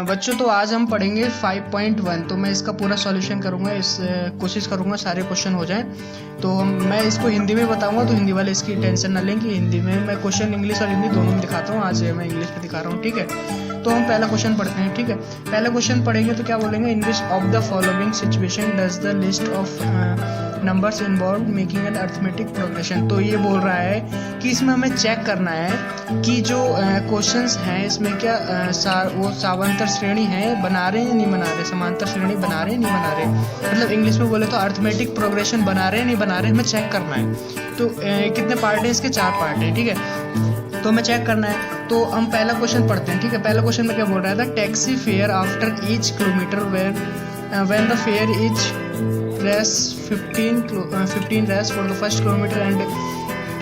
बच्चों तो आज हम पढ़ेंगे 5.1। तो मैं इसका पूरा सॉल्यूशन करूँगा, कोशिश करूँगा सारे क्वेश्चन हो जाएं। तो मैं इसको हिंदी में बताऊँगा, तो हिंदी वाले इसकी टेंशन ना लें कि हिंदी में मैं क्वेश्चन इंग्लिश और हिंदी दोनों में दिखाता हूँ। आज मैं इंग्लिश में दिखा रहा हूँ, ठीक है। तो हम पहला क्वेश्चन पढ़ते हैं, ठीक है। पहला क्वेश्चन पढ़ेंगे तो क्या बोलेंगे, in which of the following situation does the list of numbers involve making an arithmetic progression. तो ये बोल रहा है कि इसमें हमें चेक करना है कि जो क्वेश्चंस हैं इसमें क्या वो समांतर श्रेणी है, बना रहे हैं या नहीं बना रहे, समांतर श्रेणी बना रहे हैं नहीं बना रहे, मतलब इंग्लिश में बोले तो अर्थमेटिक प्रोग्रेशन बना रहे हैं नहीं बना रहे, हमें चेक करना है। तो कितने पार्ट है इसके, 4 पार्ट है, ठीक है। तो हमें चेक करना है। तो हम पहला क्वेश्चन पढ़ते हैं, ठीक है। पहला क्वेश्चन में क्या बोल रहा है, the taxi fare after each kilometre when the fare is Rs 15 Rs for the first kilometre and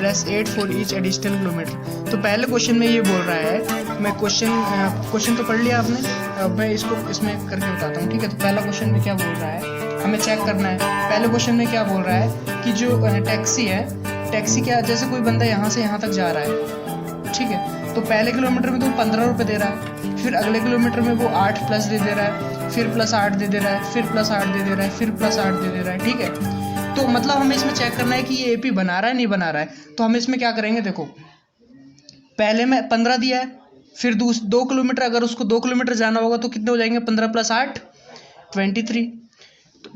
Rs 8 for each additional kilometre. तो पहले क्वेश्चन में ये बोल रहा है, मैं क्वेश्चन तो पढ़ लिया आपने, अब मैं इसको इसमें करके बताता हूँ, ठीक है। तो पहला क्वेश्चन में क्या बोल रहा है, हमें चेक करना है। पहले क्वेश्चन में क्या बोल रहा है कि जो टैक्सी है, टैक्सी क्या, जैसे कोई बंदा यहाँ से यहाँ तक जा रहा है, ठीक है। तो पहले किलोमीटर में तो 15 रुपये दे रहा है, फिर अगले किलोमीटर में वो 8 प्लस दे रहा है, फिर प्लस 8 दे रहा है, फिर प्लस 8 दे रहा है, फिर प्लस 8 दे रहा है, ठीक है। तो मतलब हमें इसमें चेक करना है कि ये एपी बना रहा है नहीं बना रहा है। तो हम इसमें क्या करेंगे, देखो पहले में 15 दिया है, फिर 2 किलोमीटर, अगर उसको 2 किलोमीटर जाना होगा तो कितने हो जाएंगे, 15 + 8 23,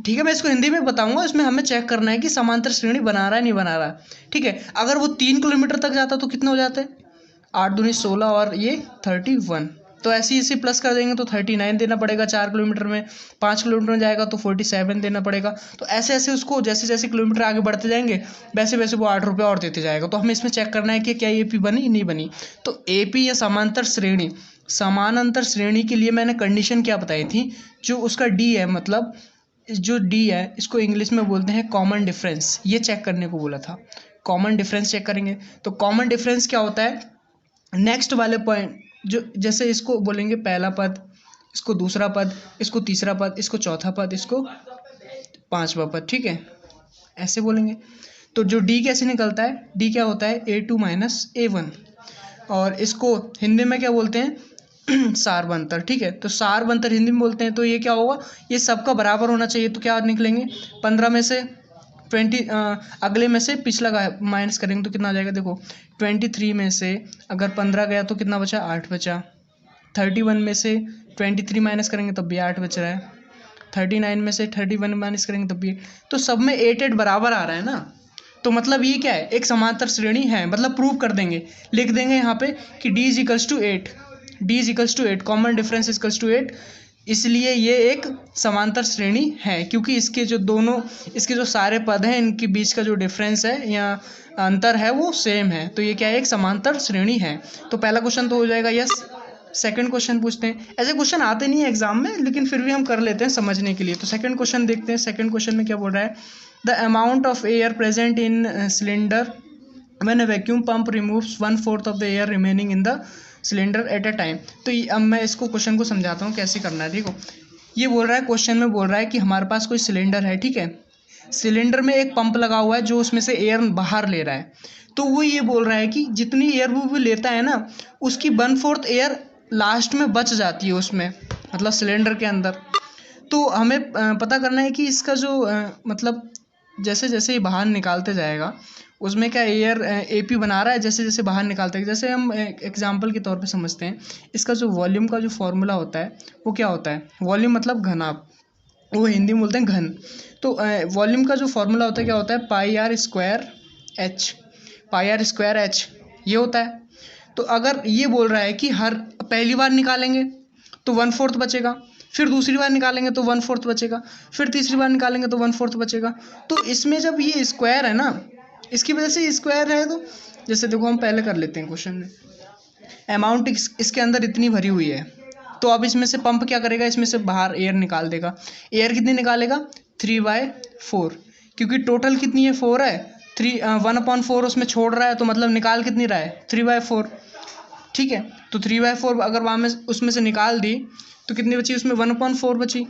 ठीक है। मैं इसको हिंदी में बताऊंगा, इसमें हमें चेक करना है कि समांतर श्रेणी बना रहा है नहीं बना रहा, ठीक है। अगर वो 3 किलोमीटर तक जाता तो कितने हो जाते हैं, 8 दूनी 16 और ये 31। तो ऐसे इसे प्लस कर देंगे तो 39 देना पड़ेगा 4 किलोमीटर में, 5 किलोमीटर में जाएगा तो 47 देना पड़ेगा। तो ऐसे ऐसे उसको जैसे जैसे किलोमीटर आगे बढ़ते जाएंगे वैसे वैसे वो 8 रुपये और देते जाएगा। तो हमें इसमें चेक करना है कि क्या एपी बनी नहीं बनी। तो एपी या समांतर श्रेणी, समानांतर श्रेणी के लिए मैंने कंडीशन क्या बताई थी, जो उसका डी है, मतलब जो डी है इसको इंग्लिश में बोलते हैं कॉमन डिफरेंस, ये चेक करने को बोला था। कॉमन डिफरेंस चेक करेंगे। तो कॉमन डिफरेंस क्या होता है, नेक्स्ट वाले पॉइंट, जो जैसे इसको बोलेंगे पहला पद, इसको दूसरा पद, इसको तीसरा पद, इसको चौथा पद, इसको 5वां पद, ठीक है, ऐसे बोलेंगे। तो जो डी कैसे निकलता है, डी क्या होता है, A2 - A1, और इसको हिंदी में क्या बोलते हैं, सारबंतर, ठीक है। तो सारबंतर हिंदी में बोलते हैं। तो ये क्या होगा, ये सबका बराबर होना चाहिए। तो क्या निकलेंगे, 15 में से 20 अगले में से पिछला का माइनस करेंगे तो कितना आ जाएगा, देखो 23 में से अगर 15 गया तो कितना बचा, 8 बचा। 31 में से 23 माइनस करेंगे तब भी 8 बच रहा है। 39 में से 31 माइनस करेंगे तब भी, तो सब में 8 बराबर आ रहा है ना। तो मतलब ये क्या है, एक समांतर श्रेणी है, मतलब प्रूव कर देंगे, लिख देंगे यहाँ पे कि D = 8, D = 8, कॉमन डिफरेंस = 8, इसलिए ये एक समांतर श्रेणी है, क्योंकि इसके जो दोनों, इसके जो सारे पद हैं इनके बीच का जो डिफरेंस है या अंतर है वो सेम है। तो ये क्या है, एक समांतर श्रेणी है। तो पहला क्वेश्चन तो हो जाएगा यस। सेकंड क्वेश्चन पूछते हैं, ऐसे क्वेश्चन आते नहीं है एग्जाम में, लेकिन फिर भी हम कर लेते हैं समझने के लिए। तो सेकंड क्वेश्चन देखते हैं। सेकंड क्वेश्चन में क्या बोल रहा है, the amount of air present in cylinder when a vacuum pump removes 1/4 of the air remaining in the cylinder at a time. तो अब मैं इसको क्वेश्चन को समझाता हूँ कैसे करना है, ठीक है। ये बोल रहा है, क्वेश्चन में बोल रहा है कि हमारे पास कोई सिलेंडर है, ठीक है। सिलेंडर में एक पंप लगा हुआ है जो उसमें से एयर बाहर ले रहा है। तो वो ये बोल रहा है कि जितनी एयर वो लेता है ना, उसकी 1/4 एयर लास्ट में बच जाती है उसमें, मतलब सिलेंडर के अंदर। तो हमें पता करना है कि इसका जो मतलब जैसे जैसे ये बाहर निकालते जाएगा उसमें क्या एयर एपी बना रहा है, जैसे जैसे बाहर निकालते हैं। जैसे हम एग्जांपल के तौर पे समझते हैं, इसका जो वॉल्यूम का जो फॉर्मूला होता है वो क्या होता है, वॉल्यूम मतलब घनाभ, वो हिंदी में बोलते हैं घन। तो वॉल्यूम का जो फॉर्मूला होता है क्या होता है, πr²h ये होता है। तो अगर ये बोल रहा है कि हर पहली बार निकालेंगे तो 1/4 बचेगा, फिर दूसरी बार निकालेंगे तो 1/4 बचेगा, फिर तीसरी बार निकालेंगे तो 1/4 बचेगा। तो इसमें जब ये स्क्वायर है ना, इसकी वजह से स्क्वायर है। तो जैसे देखो हम पहले कर लेते हैं क्वेश्चन में, अमाउंट इसके अंदर इतनी भरी हुई है, तो अब इसमें से पंप क्या करेगा, इसमें से बाहर एयर निकाल देगा। एयर कितनी निकालेगा, 3/4, क्योंकि टोटल कितनी है, 4 है। 1/4 उसमें छोड़ रहा है, तो मतलब निकाल कितनी रहा है, 3/4, ठीक है। तो 3/4 अगर वहाँ में उसमें से निकाल दी तो कितनी बची, उसमें 1/4 बची।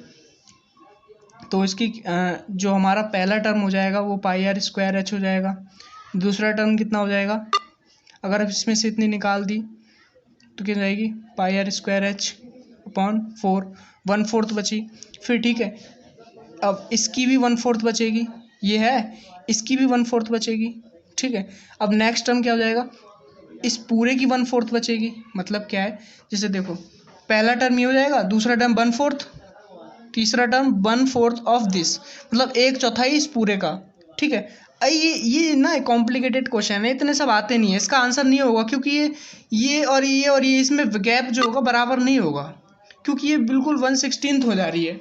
तो इसकी जो हमारा पहला टर्म हो जाएगा वो πr² हो जाएगा। दूसरा टर्म कितना हो जाएगा, अगर इसमें से इतनी निकाल दी तो क्या जाएगी, πr² अपॉन 4, 1/4 बची। फिर ठीक है, अब इसकी भी 1/4 बचेगी, ये है, इसकी भी 1/4 बचेगी। ठीक है, अब नेक्स्ट टर्म क्या हो जाएगा, इस पूरे की 1/4 बचेगी। मतलब क्या है, जैसे देखो पहला टर्म ये हो जाएगा, दूसरा टर्म 1/4, तीसरा टर्म 1/4 ऑफ दिस, मतलब 1/4 इस पूरे का। ठीक है, ये ना कॉम्प्लिकेटेड क्वेश्चन है, इतने सब आते नहीं है, इसका आंसर नहीं होगा क्योंकि ये और ये इसमें गैप जो होगा बराबर नहीं होगा, क्योंकि ये बिल्कुल 1/16 हो जा रही है,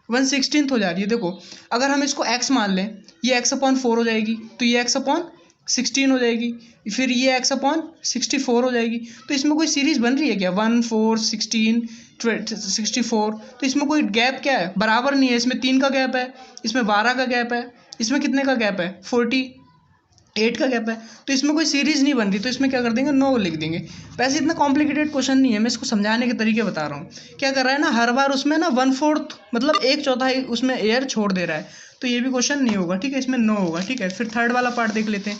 1/16 हो जा रही है। देखो अगर हम इसको x मान लें, ये x/4 हो जाएगी, तो ये x/16 हो जाएगी, फिर ये x/64 हो जाएगी। तो इसमें कोई सीरीज बन रही है क्या, 1, 4, 16, 64? तो इसमें कोई गैप क्या है, बराबर नहीं है। इसमें 3 का गैप है, इसमें 12 का गैप है, इसमें कितने का गैप है, 48 का गैप है। तो इसमें कोई सीरीज नहीं बन रही, तो इसमें क्या कर देंगे, 9 लिख देंगे। वैसे इतना कॉम्प्लिकेटेड क्वेश्चन नहीं है, मैं इसको समझाने के तरीके बता रहा हूँ। क्या कर रहा है ना, हर बार उसमें ना 1/4 मतलब 1/4 उसमें एयर छोड़ दे रहा है, तो ये भी क्वेश्चन नहीं होगा। ठीक है, इसमें 9 होगा। ठीक है, फिर थर्ड वाला पार्ट देख लेते हैं।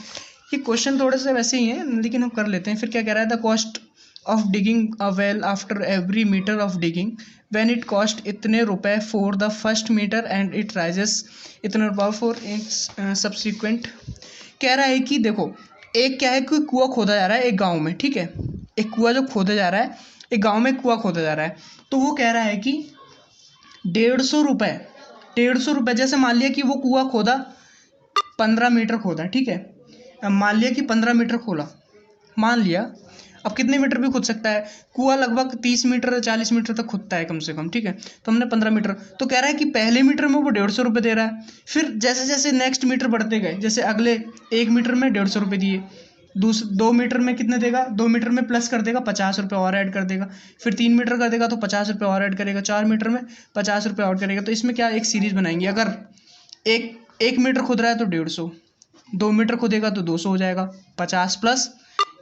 ये क्वेश्चन थोड़े से वैसे ही हैं, लेकिन हम कर लेते हैं। फिर क्या कह रहा है, the cost of digging a well after every metre of digging when it cost इतने रुपए for the first metre and it rises इतने रुपये फॉर एक सब्सिक्वेंट। कह रहा है कि देखो, एक क्या है कि कुआं खोदा जा रहा है एक गांव में। ठीक है, एक कुआं जो खोदा जा रहा है, एक गांव में कुआं खोदा जा रहा है, तो वो कह रहा है कि 150 रुपये, जैसे मान लिया कि वो कुआं खोदा 15 मीटर खोदा। ठीक है, अब मान लिया कि 15 मीटर खोला, मान लिया, अब कितने मीटर भी खुद सकता है, कुआं लगभग 30 मीटर 40 मीटर तक खुदता है कम से कम। ठीक है, तो हमने 15 मीटर, तो कह रहा है कि पहले मीटर में वो 150 रुपये दे रहा है। फिर जैसे जैसे नेक्स्ट मीटर बढ़ते गए, जैसे अगले 1 मीटर में 150 रुपये दिए, 2 मीटर में कितने देगा, 2 मीटर में प्लस कर देगा, 50 रुपये और ऐड कर देगा। फिर 3 मीटर कर देगा तो 50 रुपये और ऐड करेगा, 4 मीटर में 50 रुपये और करेगा। तो इसमें क्या एक सीरीज बनाएंगे, अगर एक मीटर खुद रहा है तो 150, 2 मीटर खुदेगा तो 200 हो जाएगा, 50 प्लस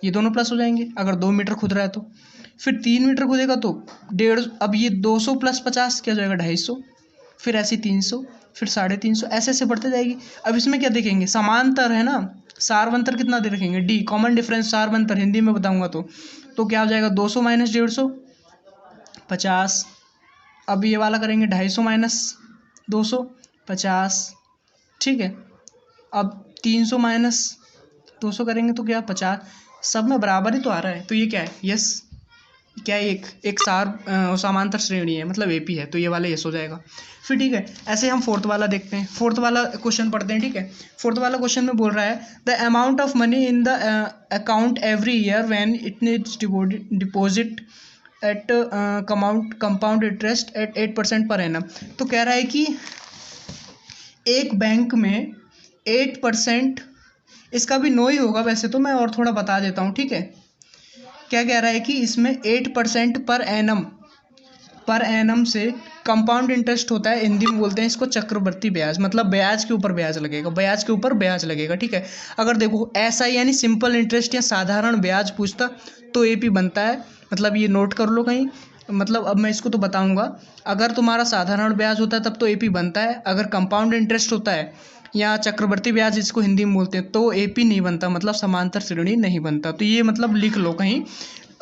ये दोनों प्लस हो जाएंगे। अगर 2 मीटर खुद रहा है तो फिर 3 मीटर खुदेगा तो 150, अब ये 200 प्लस 50 क्या हो जाएगा, 250, फिर ऐसे 300, फिर 350, ऐसे ऐसे बढ़ते जाएगी। अब इसमें क्या देखेंगे, समांतर है ना, सारवंतर कितना दे रखेंगे, डी, कॉमन डिफरेंस सारवंतर हिंदी में बताऊंगा तो क्या हो जाएगा, 200 माइनस 150 50। अब ये वाला करेंगे 250 माइनस 200 50। ठीक है, अब 300 माइनस 200 करेंगे तो क्या 50, सब में बराबर ही तो आ रहा है। तो ये क्या है, यस, क्या है, एक समांतर श्रेणी है, मतलब एपी है, तो ये वाला यस हो जाएगा। फिर ठीक है, ऐसे हम फोर्थ वाला देखते हैं, फोर्थ वाला क्वेश्चन पढ़ते हैं। ठीक है, फोर्थ वाला क्वेश्चन में बोल रहा है, the amount of money in the account every year when it needs deposit eight compound interest eight 8% per annum. तो कह रहा है कि एक बैंक में 8%, इसका भी 9 ही होगा वैसे तो, मैं और थोड़ा बता देता हूँ। ठीक है, क्या कह रहा है कि इसमें 8% पर एनम से कंपाउंड इंटरेस्ट होता है, हिंदी में बोलते हैं इसको चक्रवर्ती ब्याज, मतलब ब्याज के ऊपर ब्याज लगेगा, ब्याज के ऊपर ब्याज लगेगा। ठीक है, अगर देखो ऐसा यानी सिंपल इंटरेस्ट या साधारण ब्याज पूछता तो एपी बनता है, मतलब ये नोट कर लो कहीं। मतलब अब मैं इसको तो बताऊंगा, अगर तुम्हारा साधारण ब्याज होता है तब तो एपी बनता है, अगर कंपाउंड इंटरेस्ट होता है या चक्रवर्ती ब्याज जिसको हिंदी में बोलते हैं तो एपी नहीं बनता, मतलब समांतर श्रेणी नहीं बनता। तो ये मतलब लिख लो कहीं,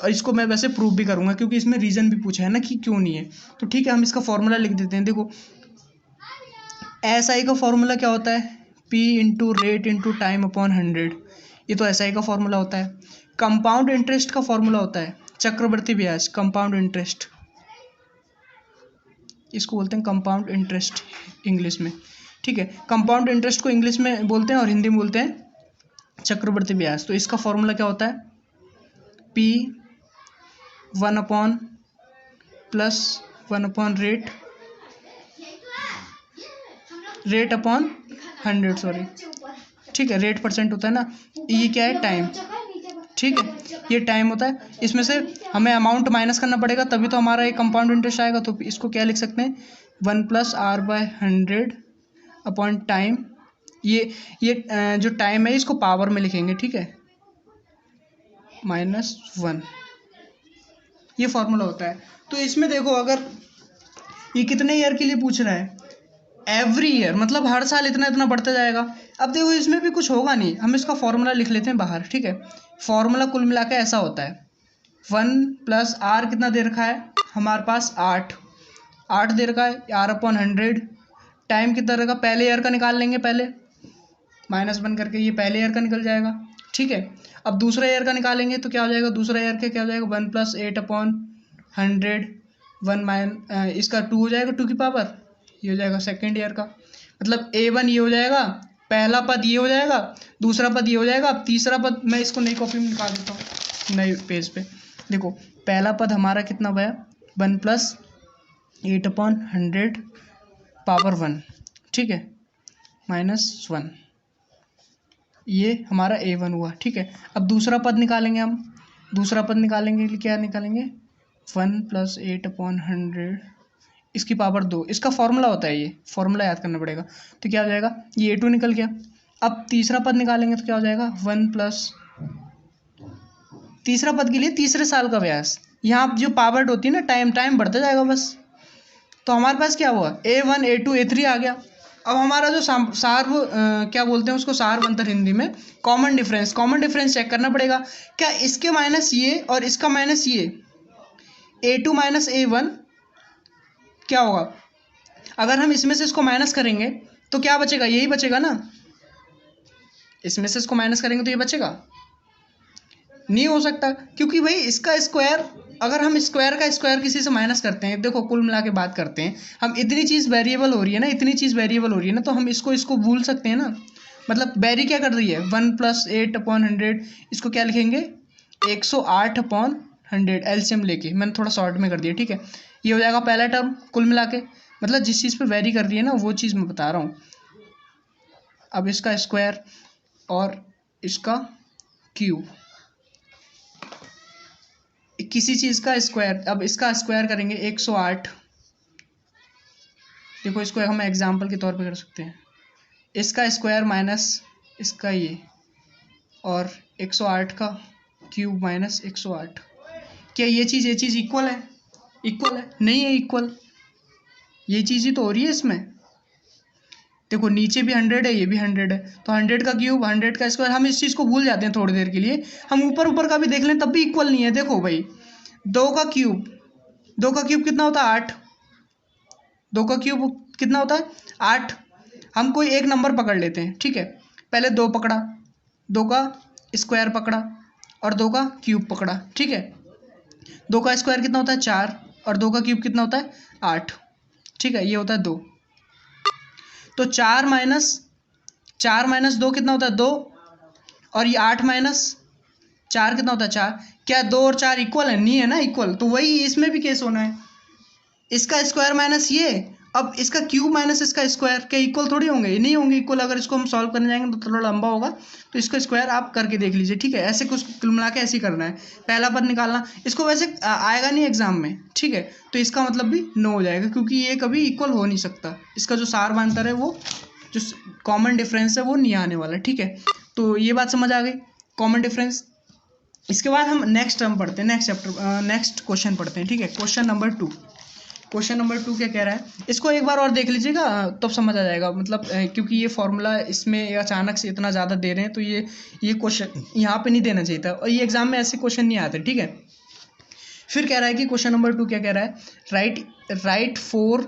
और इसको मैं वैसे प्रूव भी करूंगा क्योंकि इसमें रीज़न भी पूछा है ना कि क्यों नहीं है। तो ठीक है, हम इसका फॉर्मूला लिख देते हैं। देखो एसआई का फॉर्मूला क्या होता है, P into rate into time upon 100, ये तो एसआई का फॉर्मूला होता है। कंपाउंड इंटरेस्ट का फॉर्मूला होता है चक्रवर्ती ब्याज, कंपाउंड इंटरेस्ट, इसको बोलते हैं कंपाउंड इंटरेस्ट इंग्लिश में। ठीक है, कंपाउंड इंटरेस्ट को इंग्लिश में बोलते हैं और हिंदी में बोलते हैं चक्रवर्ती ब्याज। तो इसका फॉर्मूला क्या होता है, P 1 plus 1 rate upon 100, sorry. ठीक है, रेट परसेंट होता है ना, ये क्या है, टाइम। ठीक है, ये टाइम होता है, इसमें से हमें अमाउंट माइनस करना पड़ेगा तभी तो हमारा ये कंपाउंड इंटरेस्ट आएगा। तो इसको क्या लिख सकते हैं, 1 + R/100 अपॉन टाइम। ये जो टाइम है इसको पावर में लिखेंगे। ठीक है, -1, ये फॉर्मूला होता है। तो इसमें देखो, अगर ये कितने ईयर के लिए पूछ रहा है, एवरी ईयर, मतलब हर साल इतना इतना बढ़ता जाएगा। अब देखो इसमें भी कुछ होगा नहीं, हम इसका फॉर्मूला लिख लेते हैं बाहर। ठीक है, फॉर्मूला कुल मिला के ऐसा होता है, 1 प्लस आर कितना दे रखा है हमारे पास 8 दे रखा है, R/100। टाइम कितना रहेगा, पहले ईयर का निकाल लेंगे, पहले -1 करके ये पहले ईयर का निकल जाएगा, ठीक है। अब दूसरा ईयर का निकालेंगे तो क्या हो जाएगा, दूसरा ईयर का क्या हो जाएगा, 1 + 8/100, 1 इसका 2 हो जाएगा, 2 की पावर, ये हो जाएगा सेकेंड ईयर का। मतलब A1 ये हो जाएगा, पहला पद ये हो जाएगा, दूसरा पद ये हो जाएगा। अब तीसरा पद मैं इसको नई कॉपी में निकाल देता हूँ, नए पेज पे। देखो पहला पद हमारा कितना हुआ, 1 + 8/100 पावर 1, ठीक है, -1, ये हमारा A1 हुआ, ठीक है। अब दूसरा पद निकालेंगे हम, दूसरा पद निकालेंगे, क्या निकालेंगे, 1 + 8/100 इसकी पावर 2, इसका फॉर्मूला होता है, ये फॉर्मूला याद करना पड़ेगा। तो क्या हो जाएगा, ये A2 निकल गया। अब तीसरा पद निकालेंगे तो क्या हो जाएगा, 1 + तीसरा पद के लिए तीसरे साल का व्यास, यहाँ जो पावर होती है ना, टाइम बढ़ता जाएगा बस। तो हमारे पास क्या हुआ, A1 A2 A3 आ गया। अब हमारा जो क्या बोलते हैं उसको, सार्व अंतर हिंदी में कॉमन डिफरेंस चेक करना पड़ेगा। क्या इसके माइनस ये और इसका माइनस ये, A2 - A1 क्या होगा, अगर हम इसमें से इसको माइनस करेंगे तो क्या बचेगा, यही बचेगा ना। इसमें से इसको माइनस करेंगे तो ये बचेगा, नहीं हो सकता, क्योंकि भाई इसका स्क्वायर, अगर हम स्क्वायर का स्क्वायर किसी से माइनस करते हैं, देखो कुल मिला के बात करते हैं हम, इतनी चीज़ वेरिएबल हो रही है ना, इतनी चीज़ वेरिएबल हो रही है ना, तो हम इसको भूल सकते हैं ना। मतलब वेरी क्या कर रही है, 1 + 8/100, इसको क्या लिखेंगे, 108/100 एलसीएम लेके, मैंने थोड़ा शॉर्ट में कर दिया, ठीक है। ये हो जाएगा पहला टर्म कुल मिला के, मतलब जिस चीज़ पे वेरी कर रही है ना वो चीज़ मैं बता रहा हूँ। अब इसका स्क्वायर और इसका क्यूब, किसी चीज़ का स्क्वायर, अब इसका स्क्वायर करेंगे 108, देखो इसको हम एग्जांपल के तौर पे कर सकते हैं, इसका स्क्वायर माइनस इसका ये, और 108 का क्यूब माइनस 108, क्या ये चीज़ इक्वल है, नहीं है इक्वल, ये चीज़ ही तो हो रही है इसमें। देखो नीचे भी 100 है, ये भी 100 है, तो 100 का क्यूब 100 का स्क्वायर, हम इस चीज़ को भूल जाते हैं थोड़ी देर के लिए, हम ऊपर का भी देख लें तब भी इक्वल नहीं है। देखो भाई 2 का क्यूब कितना होता है, 8, 2 का क्यूब कितना होता है, 8। हम कोई एक नंबर पकड़ लेते हैं, ठीक है, पहले 2 पकड़ा, 2 का स्क्वायर पकड़ा और 2 का क्यूब पकड़ा, ठीक है। 2 का स्क्वायर कितना होता है, 4, और 2 का क्यूब कितना होता है, 8, ठीक है, ये होता है 2। तो 4 माइनस 2 कितना होता है, 2, और ये 8 - 4 कितना होता है, 4। क्या 2 और 4 इक्वल है, नहीं है ना इक्वल, तो वही इसमें भी केस होना है, इसका स्क्वायर माइनस ये, अब इसका क्यूब माइनस इसका स्क्वायर, क्या इक्वल थोड़ी होंगे, नहीं होंगे इक्वल। अगर इसको हम सॉल्व करने जाएंगे तो थोड़ा लंबा होगा, तो इसका स्क्वायर आप करके देख लीजिए, ठीक है। ऐसे कुछ कुल मिला के ऐसे ही करना है, पहला पद निकालना, इसको वैसे आएगा नहीं एग्जाम में, ठीक है, तो इसका मतलब भी नो हो जाएगा, क्योंकि ये कभी इक्वल हो नहीं सकता। इसका जो सार अंतर है, वो जो कॉमन डिफरेंस है वो नहीं आने वाला, ठीक है। तो ये बात समझ आ गई, कॉमन डिफरेंस। इसके बाद हम नेक्स्ट टर्म पढ़ते हैं, नेक्स्ट क्वेश्चन पढ़ते हैं, ठीक है। क्वेश्चन नंबर 2 क्या कह रहा है, इसको एक बार और देख लीजिएगा तो समझ आ जाएगा। मतलब क्योंकि ये फॉर्मूला इसमें अचानक से इतना ज़्यादा दे रहे हैं, तो ये क्वेश्चन यहाँ पे नहीं देना चाहिए था, और ये एग्जाम में ऐसे क्वेश्चन नहीं आते, ठीक है। फिर कह रहा है कि क्वेश्चन नंबर 2 क्या कह रहा है, right 4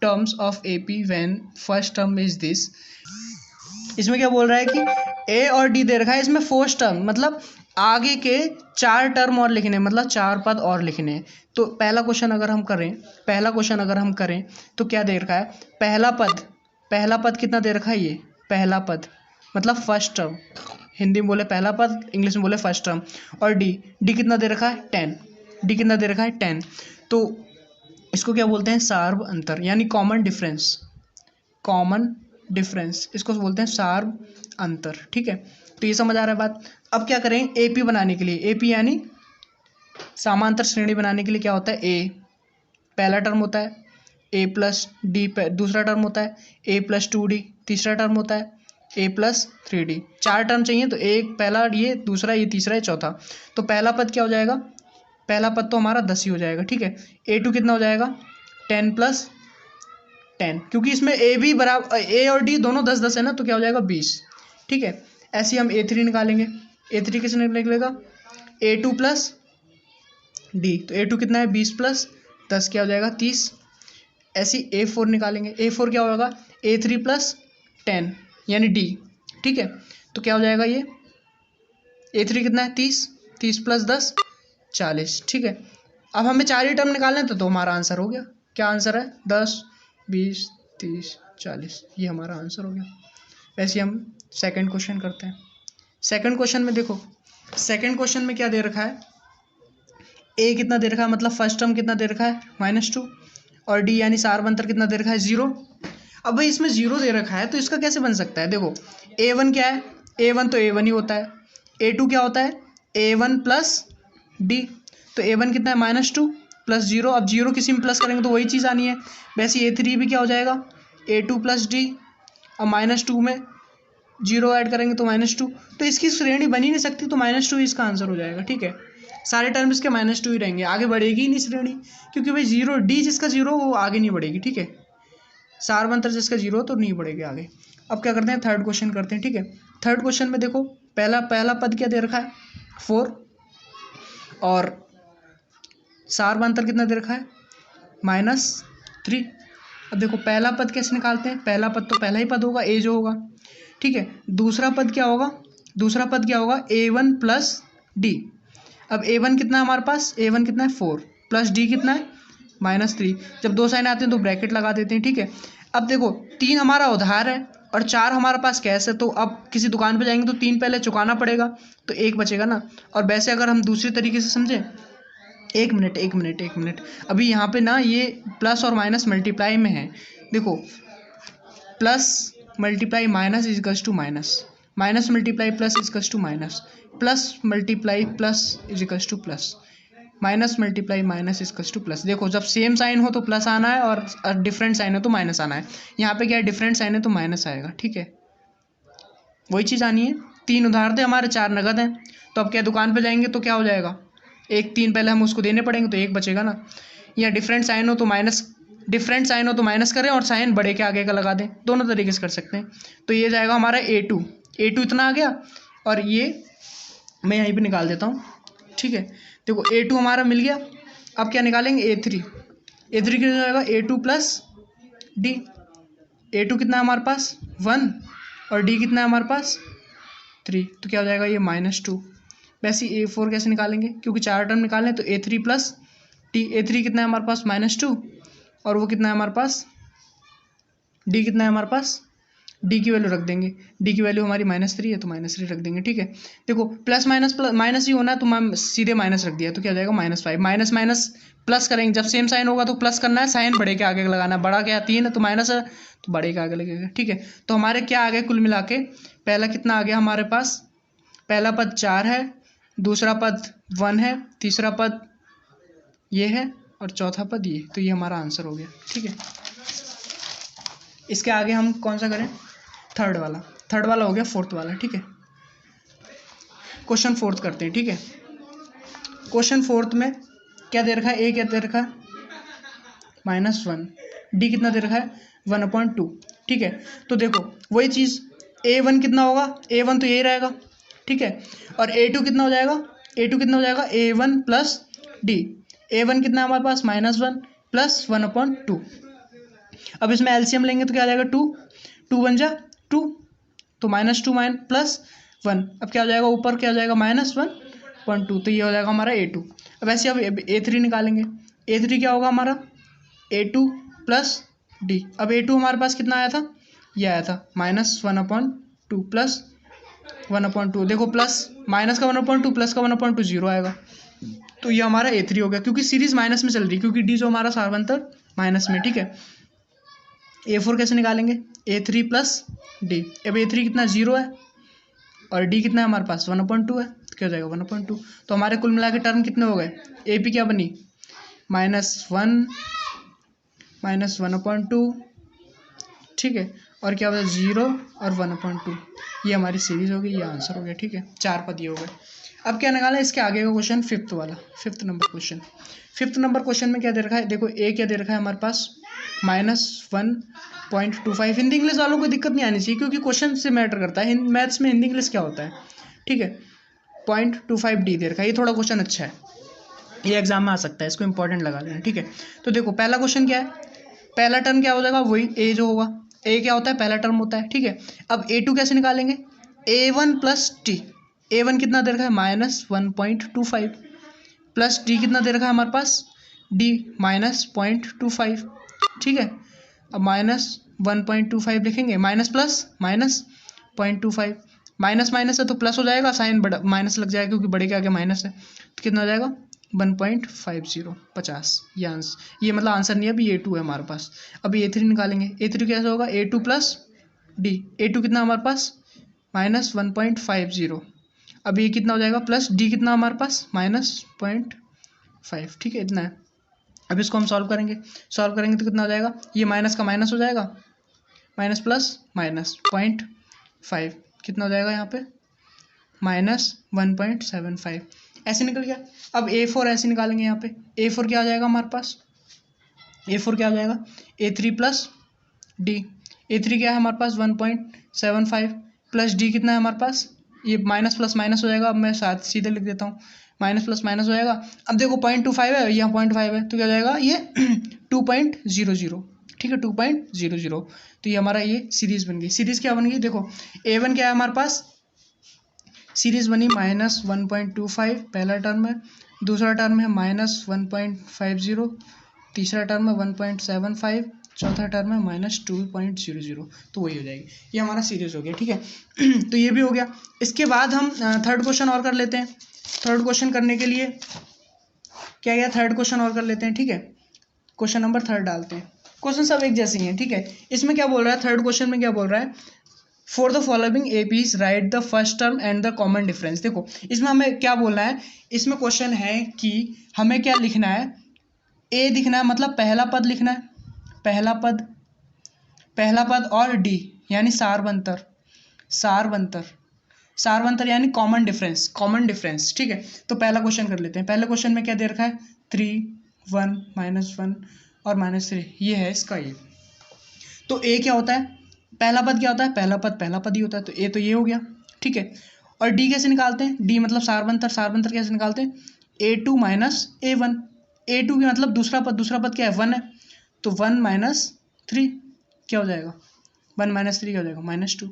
terms of AP when first term is this. इसमें क्या बोल रहा है कि A और D दे रखा है, इसमें फोर्थ टर्म मतलब आगे के 4 टर्म और लिखने, मतलब 4 पद और लिखने हैं। तो पहला क्वेश्चन अगर हम करें तो क्या दे रखा है, पहला पद कितना दे रखा है, ये पहला पद मतलब फर्स्ट टर्म, हिंदी में बोले पहला पद, इंग्लिश में बोले फर्स्ट टर्म। और डी कितना दे रखा है, 10। तो इसको क्या बोलते हैं, सार्व अंतर, यानी कॉमन डिफरेंस, इसको बोलते हैं सार्व अंतर, ठीक है। तो ये समझ आ रहा है बात। अब क्या करें, AP बनाने के लिए, AP यानी समांतर श्रेणी बनाने के लिए क्या होता है, A पहला टर्म होता है, A + D दूसरा टर्म होता है, A + 2D तीसरा टर्म होता है, A + 3D 4 टर्म चाहिए, तो एक पहला, ये दूसरा, ये तीसरा, ये चौथा। तो पहला पद क्या हो जाएगा, पहला पद तो हमारा 10 ही हो जाएगा, ठीक है। A2 कितना हो जाएगा, 10 + 10, क्योंकि इसमें A और D दोनों 10-10 है ना, तो क्या हो जाएगा 20, ठीक है। ऐसे ही हम A3 निकालेंगे, A3 किसने निकलेगा, A2 + डी, तो A2 कितना है 20 प्लस 10 क्या हो जाएगा 30। ऐसे A4 निकालेंगे, A4 क्या होगा A3 प्लस 10 यानी D, ठीक है। तो क्या हो जाएगा ये A3 कितना है 30, 30 प्लस 10 40, ठीक है। अब हमें 4 ही टर्म निकालने तो हमारा आंसर हो गया। क्या आंसर है 10 20 30 40, ये हमारा आंसर हो गया। वैसे हम सेकंड क्वेश्चन करते हैं। सेकंड क्वेश्चन में देखो, सेकंड क्वेश्चन में क्या दे रखा है, A कितना दे रखा है, मतलब फर्स्ट टर्म कितना दे रखा है -2, और D यानी सार्वंतर कितना दे रखा है 0। अब भाई इसमें 0 दे रखा है तो इसका कैसे बन सकता है, देखो A1 क्या है, A1 तो A1 ही होता है, A2 क्या होता है A1 प्लस D, तो A1 कितना है -2 प्लस 0, अब 0 किसी में प्लस करेंगे तो वही चीज़ आनी है। वैसे A3 भी क्या हो जाएगा A2 प्लस D, अब -2 में 0 ऐड करेंगे तो -2, तो इसकी श्रेणी बन ही नहीं सकती, तो -2 इसका आंसर हो जाएगा, ठीक है। सारे टर्म इसके -2 ही रहेंगे, आगे बढ़ेगी ही नहीं श्रेणी, क्योंकि भाई 0 D जिसका 0 वो आगे नहीं बढ़ेगी, ठीक है। सार्वंतर जिसका 0 तो नहीं बढ़ेगी आगे। अब क्या करते हैं थर्ड क्वेश्चन करते हैं, ठीक है। थर्ड क्वेश्चन में देखो पहला पद क्या दे रखा है 4, और सार्वंतर कितना दे रखा है -3। अब देखो पहला पद कैसे निकालते हैं, पहला पद तो पहला ही पद होगा A जो होगा, ठीक है। दूसरा पद क्या होगा, दूसरा पद क्या होगा A1 प्लस D। अब A1 कितना है हमारे पास, A1 कितना है 4 प्लस D कितना है -3। जब दो साइन आते हैं तो ब्रैकेट लगा देते हैं, ठीक है। अब देखो 3 हमारा उधार है और 4 हमारे पास कैश है, तो अब किसी दुकान पे जाएंगे तो 3 पहले चुकाना पड़ेगा, तो 1 बचेगा ना। और वैसे अगर हम दूसरे तरीके से समझें, एक मिनट अभी यहाँ पे ना ये प्लस और माइनस मल्टीप्लाई में है, देखो plus multiply minus equals to minus, minus multiply plus equals to minus, plus multiply plus equals to plus, minus multiply minus equals to plus. देखो जब सेम साइन हो तो प्लस आना है और डिफरेंट साइन हो तो माइनस आना है। यहाँ पे क्या है डिफरेंट साइन है तो माइनस आएगा, ठीक है, वही चीज़ आनी है। 3 उधार थे हमारे, 4 नगद हैं, तो अब क्या दुकान पे जाएंगे तो क्या हो जाएगा 3 पहले हम उसको देने पड़ेंगे तो 1 बचेगा ना। या डिफरेंट साइन हो तो माइनस करें और साइन बड़े के आगे का लगा दें, दोनों तरीके से कर सकते हैं। तो ये जाएगा हमारा A2 इतना आ गया, और ये मैं यहीं पे निकाल देता हूँ, ठीक है। देखो A2 हमारा मिल गया, अब क्या निकालेंगे A3 कितना जाएगा A2 प्लस D। A2 कितना है हमारे पास 1 और D कितना है हमारे पास 3, तो क्या हो जाएगा ये -2। वैसे A4 कैसे निकालेंगे, क्योंकि 4 टर्म निकालें तो A3 प्लस D। A3 कितना है हमारे पास -2, और वो कितना है हमारे पास D कितना है हमारे पास, D की वैल्यू रख देंगे, D की वैल्यू हमारी -3 है तो -3 रख देंगे, ठीक है। देखो प्लस माइनस ही होना है तो मैं सीधे माइनस रख दिया, तो क्या हो जाएगा -5। माइनस माइनस प्लस करेंगे, जब सेम साइन होगा तो प्लस करना है, साइन बड़े के आगे लगाना है, बड़ा क्या 3 है तो माइनस है तो बड़े के आगे लगेगा, ठीक है। तो हमारे क्या आ गए कुल मिला के, पहला कितना आ गया हमारे पास, पहला पद 4 है, दूसरा पद 1 है, तीसरा पद ये है और चौथा पद ये, तो ये हमारा आंसर हो गया, ठीक है। इसके आगे हम कौन सा करें, थर्ड वाला हो गया, फोर्थ वाला, ठीक है। क्वेश्चन फोर्थ करते हैं, ठीक है। क्वेश्चन फोर्थ में क्या दे रखा है, A क्या दे रखा है -1, D कितना दे रखा है 1/2, ठीक है। तो देखो वही चीज़ A1 कितना होगा, A1 तो यही रहेगा, ठीक है, और A2 कितना हो जाएगा, A1 प्लस D। A1 कितना है हमारे पास -1 प्लस 1/2। अब इसमें एलसीएम लेंगे तो क्या आ जाएगा 2 बन जा 2, तो -2 प्लस 1, अब क्या हो जाएगा ऊपर क्या हो जाएगा -1/2, तो ये हो जाएगा हमारा A2। अब ऐसे अब A3 निकालेंगे, A3 क्या होगा हमारा A2 प्लस D। अब A2 हमारे पास कितना आया था, ये आया था -1/2 प्लस 1/2। देखो प्लस माइनस का 1/2 प्लस का 1/2 0 आएगा, तो ये हमारा A3 हो गया, क्योंकि सीरीज माइनस में चल रही है, क्योंकि D जो हमारा सार्वंतर माइनस में, ठीक है। A4 कैसे निकालेंगे, A3 प्लस D। अब A3 कितना 0 है और D कितना है हमारे पास 1/2 है, तो क्या हो जाएगा 1/2। तो हमारे कुल मिला के टर्म कितने हो गए, AP क्या बनी -1 -1/2, ठीक है, और क्या होगा 0 और 1/2, ये हमारी सीरीज हो गई, ये आंसर हो गया, ठीक है। 4 पद ये हो गए। अब क्या निकाला है इसके आगे का क्वेश्चन, फिफ्थ नंबर क्वेश्चन में क्या दे रखा है, देखो A क्या दे रखा है हमारे पास -1.25। हिंदी इंग्लिश वालों को दिक्कत नहीं आनी चाहिए, क्योंकि क्वेश्चन से मैटर करता है, मैथ्स में हिंदी इंग्लिश क्या होता है, ठीक है। 0.25 D दे रखा है, ये थोड़ा क्वेश्चन अच्छा है। ये एग्जाम में आ सकता है, इसको इंपॉर्टेंट लगा लेना, ठीक है। तो देखो पहला क्वेश्चन क्या है, पहला टर्म क्या हो जाएगा, वही ए जो होगा, ए क्या होता है, पहला टर्म होता है, ठीक है। अब A2 कैसे निकालेंगे, A1 प्लस टी, A1 कितना दे रखा है -1.25 प्लस डी कितना दे रखा है हमारे पास, डी -0.25, ठीक है। अब -1.25 लिखेंगे, minus plus minus 0.25, minus minus है तो प्लस हो जाएगा, साइन बड़ा माइनस लग जाएगा क्योंकि बड़े के आगे माइनस है, तो कितना हो जाएगा 1.50 50, ये मतलब आंसर नहीं है, अभी A2 है हमारे पास। अभी A3 निकालेंगे, A3 कैसे होगा, A2 प्लस डी, A2 कितना हमारे पास -1.50, अब ये कितना हो जाएगा प्लस डी कितना हमारे पास -0.5, ठीक है, इतना है। अब इसको हम सॉल्व करेंगे तो कितना हो जाएगा, ये माइनस का माइनस हो जाएगा, माइनस प्लस माइनस 0.5 कितना हो जाएगा यहाँ पे -1.75, ऐसे निकल गया। अब A4 ऐसे निकालेंगे, यहाँ पे A4 क्या आ जाएगा हमारे पास, A4 क्या आ जाएगा A3 प्लस डी, A3 क्या है हमारे पास 1.75 प्लस डी कितना है हमारे पास, ये माइनस प्लस माइनस हो जाएगा, अब मैं साथ सीधे लिख देता हूँ, माइनस प्लस माइनस हो जाएगा। अब देखो 0.25 है, यहाँ 0.5 है, तो क्या हो जाएगा ये 2.00, ठीक है 2.00, तो ये हमारा ये सीरीज बन गई। सीरीज क्या बन गई, देखो A1 क्या है हमारे पास, सीरीज बनी -1.25 पहला टर्म है, दूसरा टर्म है -1.50, तीसरा टर्म है 1.75, चौथा टर्म है -2.00, तो वही हो जाएगी, ये हमारा सीरीज हो गया, ठीक है। तो ये भी हो गया। इसके बाद हम थर्ड क्वेश्चन और कर लेते हैं। थर्ड क्वेश्चन करने के लिए क्या थर्ड क्वेश्चन और कर लेते हैं, ठीक है। क्वेश्चन नंबर थर्ड डालते हैं, क्वेश्चन सब एक जैसे ही हैं, ठीक है। इसमें क्या बोल रहा है, थर्ड क्वेश्चन में क्या बोल रहा है, for the following APs right the first term and the common difference. देखो इसमें हमें क्या बोलना है, इसमें क्वेश्चन है कि हमें क्या लिखना है, ए दिखना है, मतलब पहला पद लिखना है, पहला पद और डी यानी सारवंतर यानी कॉमन डिफरेंस, ठीक है। तो पहला क्वेश्चन कर लेते हैं। पहले क्वेश्चन में क्या दे रखा है 3 1 -1 और -3, ये है इसका ये। तो ए क्या होता है, पहला पद क्या होता है, पहला पद ही होता है, तो ए तो ये हो गया, ठीक है। और डी कैसे निकालते हैं, डी मतलब सारवंतर कैसे निकालते हैं, A2 - A1, A2 की मतलब दूसरा पद क्या है 1 है, तो 1 - 3 क्या हो जाएगा, 1 - 3 क्या हो जाएगा -2,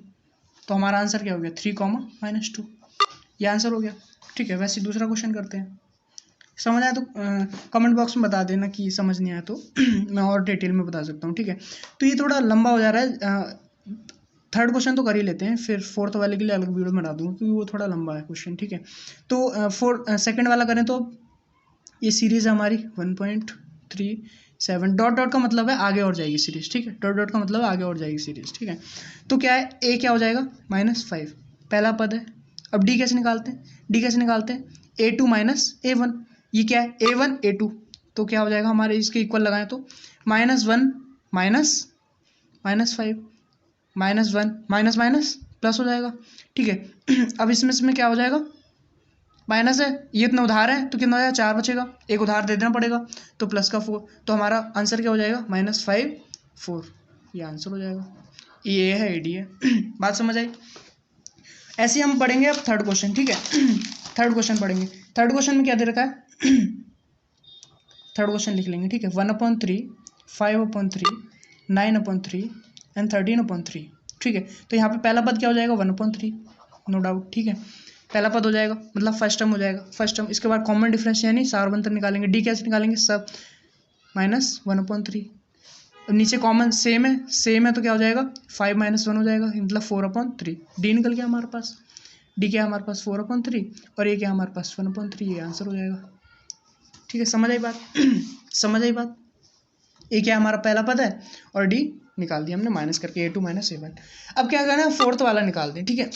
तो हमारा आंसर क्या हो गया 3, -2, ये आंसर हो गया, ठीक है। वैसे दूसरा क्वेश्चन करते हैं, समझ आया तो कमेंट बॉक्स में बता देना कि समझ नहीं आया तो मैं और डिटेल में बता सकता हूँ, ठीक है। तो ये थोड़ा लंबा हो जा रहा है, थर्ड क्वेश्चन तो कर ही लेते हैं, फिर फोर्थ वाले के लिए अलग वीडियो बना दूँगा क्योंकि वो थोड़ा लंबा है क्वेश्चन, ठीक है। तो सेकंड वाला करें तो ये सीरीज़ है हमारी 1.37, डॉट का मतलब है आगे और जाएगी सीरीज़, ठीक है, डॉट का मतलब है आगे और जाएगी सीरीज़, ठीक है। तो क्या है, ए क्या हो जाएगा -5 पहला पद है। अब डी कैसे निकालते हैं, A2 - A1, ये क्या है A1 A2, तो क्या हो जाएगा हमारे इसके इक्वल लगाएं तो -1 -5 -1 माइनस प्लस हो जाएगा, ठीक है। अब इसमें क्या हो जाएगा, माइनस है, ये इतना उधार है तो कितना हो जाएगा 4 बचेगा, एक उधार दे देना पड़ेगा, तो प्लस का 4, तो हमारा आंसर क्या हो जाएगा -5 4, ये आंसर हो जाएगा, ये है AD है। बात समझ आई। ऐसे हम पढ़ेंगे अब थर्ड क्वेश्चन, ठीक है। थर्ड क्वेश्चन पढ़ेंगे, थर्ड क्वेश्चन में क्या दे रखा है, थर्ड क्वेश्चन लिख लेंगे, ठीक है। 1/3 5/3 9/3 एंड 13/3, ठीक है। तो यहाँ पे पहला पद क्या हो जाएगा 1/3, नो डाउट, ठीक है, पहला पद हो जाएगा, मतलब फर्स्ट टर्म हो जाएगा, फर्स्ट टर्म। इसके बाद कॉमन डिफरेंस यानी सारवंतर निकालेंगे, डी कैसे निकालेंगे, सब -1/3। अब नीचे कॉमन सेम है तो क्या हो जाएगा 5 - 1 हो जाएगा, मतलब 4/3, डी निकल गया हमारे पास, डी क्या है हमारे पास 4/3 और ये क्या है हमारे पास 1/3, ये आंसर हो जाएगा, ठीक है। समझ आई बात, ए क्या हमारा पहला पद है और डी निकाल दिया हमने माइनस करके, A2 - A1। अब क्या करना है, फोर्थ वाला निकाल दें, ठीक है।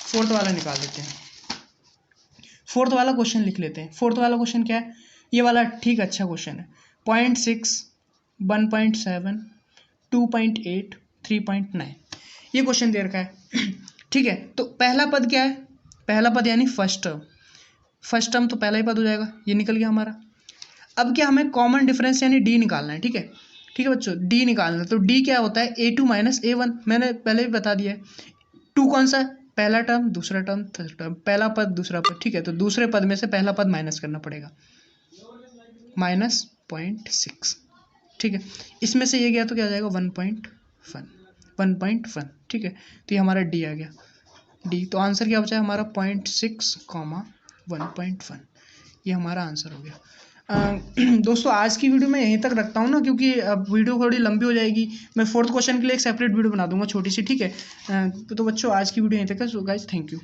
फोर्थ वाला निकाल देते हैं, फोर्थ वाला क्वेश्चन लिख लेते हैं। फोर्थ वाला क्वेश्चन क्या है, ये वाला ठीक अच्छा क्वेश्चन है, 0.6 1.7 2.8 3.9, ये क्वेश्चन दे रखा है, ठीक है। तो पहला पद क्या है, पहला पद यानी फर्स्ट टर्म, तो पहला ही पद हो जाएगा, ये निकल गया हमारा। अब क्या हमें कॉमन डिफरेंस यानी डी निकालना है, ठीक है बच्चों, डी निकालना है। तो डी क्या होता है A2 - A1, मैंने पहले भी बता दिया है। 2 कौन सा है, पहला टर्म दूसरा टर्म थर्ड टर्म, पहला पद दूसरा पद, ठीक है। तो दूसरे पद में से पहला पद माइनस करना पड़ेगा, -0.6, ठीक है। इसमें से ये गया तो क्या आ जाएगा 1.1, ठीक है। तो ये हमारा डी आ गया, डी। तो आंसर क्या बचा है हमारा 0.6, 1.1, ये हमारा आंसर हो गया। दोस्तों आज की वीडियो मैं यहीं तक रखता हूँ ना, क्योंकि अब वीडियो थोड़ी लंबी हो जाएगी। मैं 4th क्वेश्चन के लिए एक सेपरेट वीडियो बना दूंगा छोटी सी, ठीक है। तो बच्चों आज की वीडियो यहीं तक है। So guys thank you.